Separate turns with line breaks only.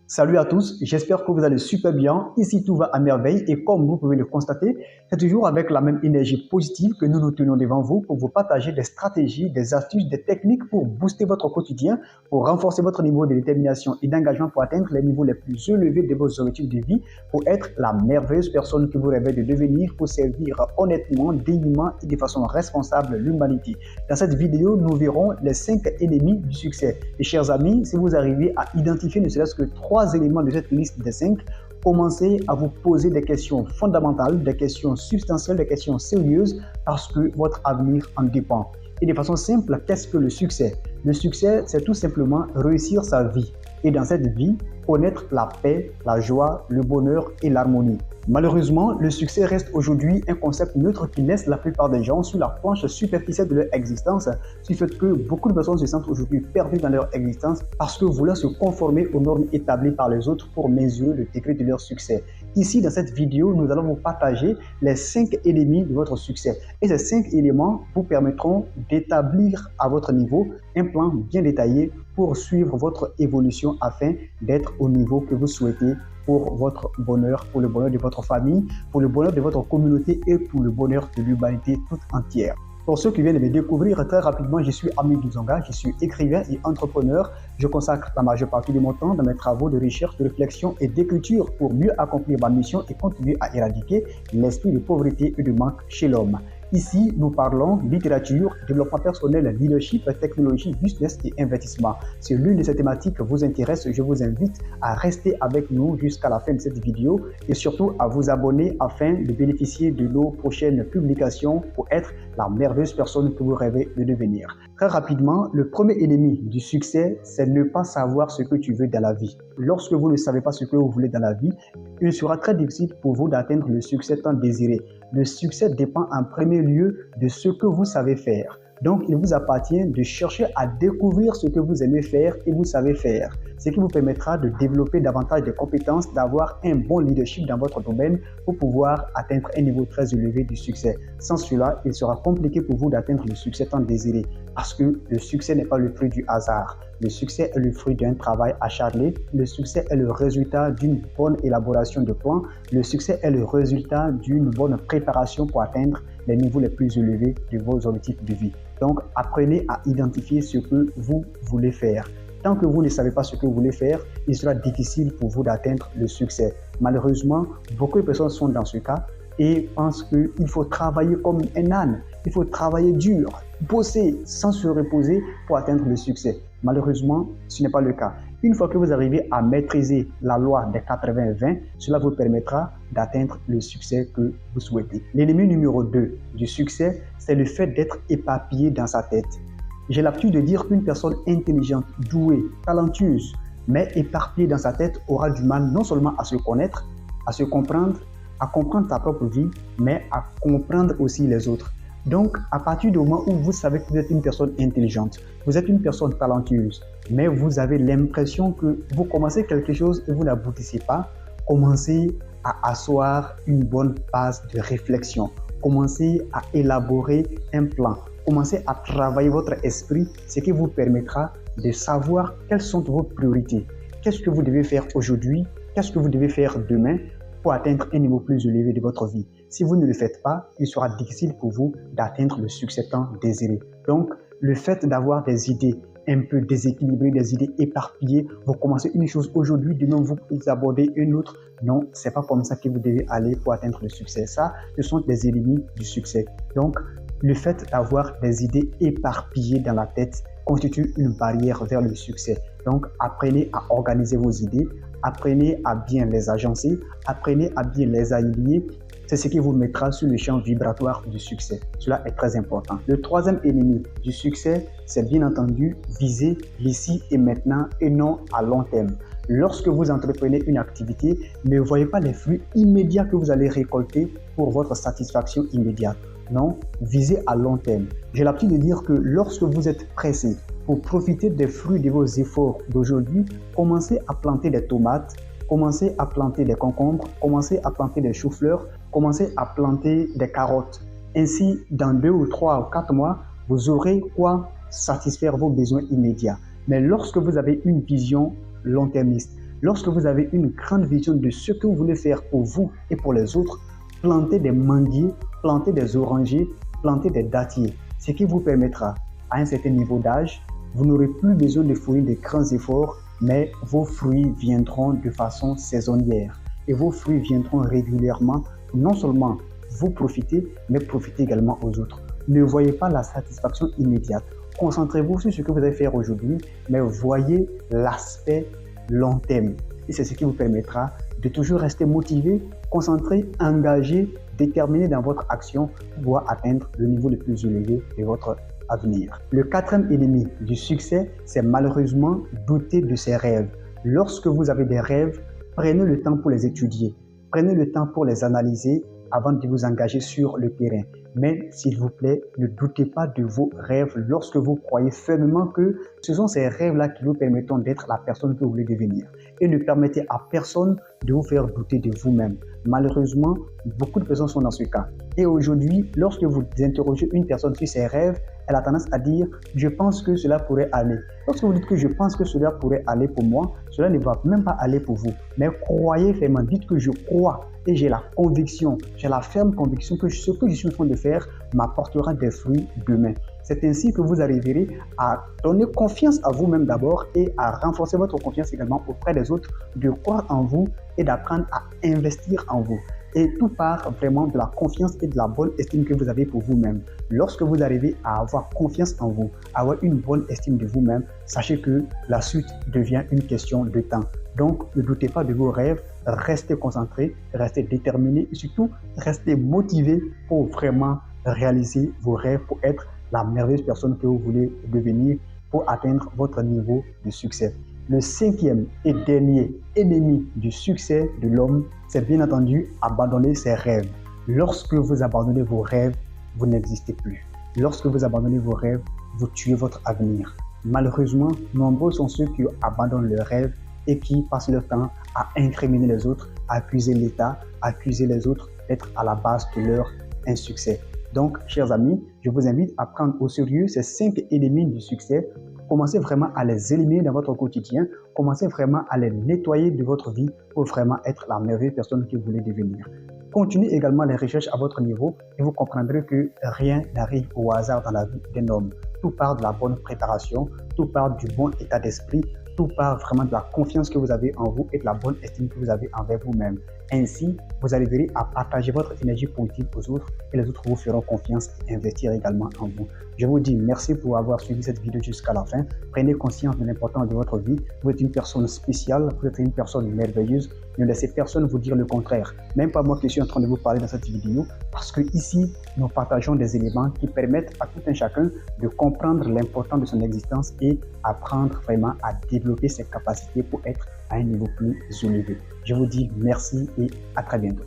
Salut à tous, j'espère que vous allez super bien. Ici, tout va à merveille et comme vous pouvez le constater, c'est toujours avec la même énergie positive que nous nous tenons devant vous pour vous partager des stratégies, des astuces, des techniques pour booster votre quotidien, pour renforcer votre niveau de détermination et d'engagement pour atteindre les niveaux les plus élevés de vos objectifs de vie, pour être la merveilleuse personne que vous rêvez de devenir, pour servir honnêtement, dignement et de façon responsable l'humanité. Dans cette vidéo, nous verrons les 5 ennemis du succès. Et chers amis, si vous arrivez à identifier ne serait-ce que 3 éléments de cette liste des 5, commencez à vous poser des questions fondamentales, des questions substantielles, des questions sérieuses parce que votre avenir en dépend. Et de façon simple, qu'est-ce que le succès? Le succès, c'est tout simplement réussir sa vie. Et dans cette vie, connaître la paix, la joie, le bonheur et l'harmonie. Malheureusement, le succès reste aujourd'hui un concept neutre qui laisse la plupart des gens sur la planche superficielle de leur existence, ce qui fait que beaucoup de personnes se sentent aujourd'hui perdues dans leur existence parce que voulant se conformer aux normes établies par les autres pour mesurer le degré de leur succès. Ici, dans cette vidéo, nous allons vous partager les 5 ennemis de votre succès. Et ces 5 éléments vous permettront d'établir à votre niveau un plan bien détaillé pour suivre votre évolution afin d'être au niveau que vous souhaitez pour votre bonheur, pour le bonheur de votre famille, pour le bonheur de votre communauté et pour le bonheur de l'humanité toute entière. Pour ceux qui viennent de me découvrir, très rapidement, je suis Hamidou Zonga, je suis écrivain et entrepreneur. Je consacre la majeure partie de mon temps dans mes travaux de recherche, de réflexion et d'écriture pour mieux accomplir ma mission et contribuer à éradiquer l'esprit de pauvreté et de manque chez l'homme. Ici, nous parlons littérature, développement personnel, leadership, technologie, business et investissement. Si l'une de ces thématiques vous intéresse, je vous invite à rester avec nous jusqu'à la fin de cette vidéo et surtout à vous abonner afin de bénéficier de nos prochaines publications pour être la merveilleuse personne que vous rêvez de devenir. Très rapidement, le premier ennemi du succès, c'est ne pas savoir ce que tu veux dans la vie. Lorsque vous ne savez pas ce que vous voulez dans la vie, il sera très difficile pour vous d'atteindre le succès tant désiré. Le succès dépend en premier lieu de ce que vous savez faire. Donc, il vous appartient de chercher à découvrir ce que vous aimez faire et vous savez faire, ce qui vous permettra de développer davantage de compétences, d'avoir un bon leadership dans votre domaine pour pouvoir atteindre un niveau très élevé du succès. Sans cela, il sera compliqué pour vous d'atteindre le succès tant désiré parce que le succès n'est pas le fruit du hasard. Le succès est le fruit d'un travail acharné. Le succès est le résultat d'une bonne élaboration de plans. Le succès est le résultat d'une bonne préparation pour atteindre les niveaux les plus élevés de vos objectifs de vie. Donc, apprenez à identifier ce que vous voulez faire. Tant que vous ne savez pas ce que vous voulez faire, il sera difficile pour vous d'atteindre le succès. Malheureusement, beaucoup de personnes sont dans ce cas et pensent qu'il faut travailler comme un âne. Il faut travailler dur, bosser sans se reposer pour atteindre le succès. Malheureusement, ce n'est pas le cas. Une fois que vous arrivez à maîtriser la loi des 80-20, cela vous permettra d'atteindre le succès que vous souhaitez. L'ennemi numéro 2 du succès, c'est le fait d'être éparpillé dans sa tête. J'ai l'habitude de dire qu'une personne intelligente, douée, talentueuse, mais éparpillée dans sa tête aura du mal non seulement à se connaître, à se comprendre, à comprendre sa propre vie, mais à comprendre aussi les autres. Donc, à partir du moment où vous savez que vous êtes une personne intelligente, vous êtes une personne talentueuse, mais vous avez l'impression que vous commencez quelque chose et vous n'aboutissez pas, commencez à asseoir une bonne base de réflexion. Commencez à élaborer un plan. Commencez à travailler votre esprit, ce qui vous permettra de savoir quelles sont vos priorités. Qu'est-ce que vous devez faire aujourd'hui? Qu'est-ce que vous devez faire demain pour atteindre un niveau plus élevé de votre vie? Si vous ne le faites pas, il sera difficile pour vous d'atteindre le succès tant désiré. Donc, le fait d'avoir des idées un peu déséquilibrées, des idées éparpillées, vous commencez une chose aujourd'hui, demain vous abordez une autre. Non, c'est pas comme ça que vous devez aller pour atteindre le succès. Ça, ce sont des ennemis du succès. Donc, le fait d'avoir des idées éparpillées dans la tête constitue une barrière vers le succès. Donc, apprenez à organiser vos idées, apprenez à bien les agencer, apprenez à bien les aligner. C'est ce qui vous mettra sur le champ vibratoire du succès. Cela est très important. Le troisième ennemi du succès, c'est bien entendu viser l'ici et maintenant et non à long terme. Lorsque vous entreprenez une activité, ne voyez pas les fruits immédiats que vous allez récolter pour votre satisfaction immédiate. Non, visez à long terme. J'ai l'habitude de dire que lorsque vous êtes pressé pour profiter des fruits de vos efforts d'aujourd'hui, commencez à planter des tomates, commencez à planter des concombres, commencez à planter des choux-fleurs, commencez à planter des carottes. Ainsi, dans 2 ou 3 ou 4 mois, vous aurez quoi satisfaire vos besoins immédiats. Mais lorsque vous avez une vision long-termiste, Lorsque vous avez une grande vision de ce que vous voulez faire pour vous et pour les autres, plantez des manguiers, plantez des orangers, plantez des dattiers, ce qui vous permettra, à un certain niveau d'âge, vous n'aurez plus besoin de fournir de grands efforts, mais vos fruits viendront de façon saisonnière et vos fruits viendront régulièrement pour non seulement vous profiter, mais profiter également aux autres. Ne voyez pas la satisfaction immédiate. Concentrez-vous sur ce que vous allez faire aujourd'hui, mais voyez l'aspect long terme. Et c'est ce qui vous permettra de toujours rester motivé, concentré, engagé, déterminé dans votre action pour pouvoir atteindre le niveau le plus élevé de votre avenir. Le quatrième ennemi du succès, c'est malheureusement douter de ses rêves. Lorsque vous avez des rêves, prenez le temps pour les étudier, prenez le temps pour les analyser avant de vous engager sur le terrain. Mais s'il vous plaît, ne doutez pas de vos rêves lorsque vous croyez fermement que ce sont ces rêves-là qui vous permettront d'être la personne que vous voulez devenir. Et ne permettez à personne de vous faire douter de vous-même. Malheureusement, beaucoup de personnes sont dans ce cas. Et aujourd'hui, lorsque vous interrogez une personne sur ses rêves, elle a tendance à dire « je pense que cela pourrait aller ». Lorsque vous dites que je pense que cela pourrait aller pour moi, cela ne va même pas aller pour vous. Mais croyez fermement, dites que je crois et j'ai la conviction, j'ai la ferme conviction que ce que je suis en train de faire m'apportera des fruits demain. C'est ainsi que vous arriverez à donner confiance à vous-même d'abord et à renforcer votre confiance également auprès des autres, de croire en vous et d'apprendre à investir en vous. Et tout part vraiment de la confiance et de la bonne estime que vous avez pour vous-même. Lorsque vous arrivez à avoir confiance en vous, à avoir une bonne estime de vous-même, sachez que la suite devient une question de temps. Donc, ne doutez pas de vos rêves, restez concentré, restez déterminé et surtout, restez motivé pour vraiment réaliser vos rêves, pour être la merveilleuse personne que vous voulez devenir, pour atteindre votre niveau de succès. Le cinquième et dernier ennemi du succès de l'homme, c'est bien entendu abandonner ses rêves. Lorsque vous abandonnez vos rêves, vous n'existez plus. Lorsque vous abandonnez vos rêves, vous tuez votre avenir. Malheureusement, nombreux sont ceux qui abandonnent leurs rêves et qui passent leur temps à incriminer les autres, à accuser l'État, à accuser les autres d'être à la base de leur insuccès. Donc, chers amis, je vous invite à prendre au sérieux ces 5 ennemis du succès. Commencez vraiment à les éliminer dans votre quotidien. Commencez vraiment à les nettoyer de votre vie pour vraiment être la merveilleuse personne que vous voulez devenir. Continuez également les recherches à votre niveau et vous comprendrez que rien n'arrive au hasard dans la vie d'un homme. Tout part de la bonne préparation, tout part du bon état d'esprit, tout part vraiment de la confiance que vous avez en vous et de la bonne estime que vous avez envers vous-même. Ainsi, vous arriverez à partager votre énergie positive aux autres et les autres vous feront confiance et investir également en vous. Je vous dis merci pour avoir suivi cette vidéo jusqu'à la fin. Prenez conscience de l'importance de votre vie. Vous êtes une personne spéciale, vous êtes une personne merveilleuse. Ne laissez personne vous dire le contraire. Même pas moi qui suis en train de vous parler dans cette vidéo, parce que ici, nous partageons des éléments qui permettent à tout un chacun de comprendre l'importance de son existence et apprendre vraiment à développer ses capacités pour être à un niveau plus élevé. Je vous dis merci et à très bientôt.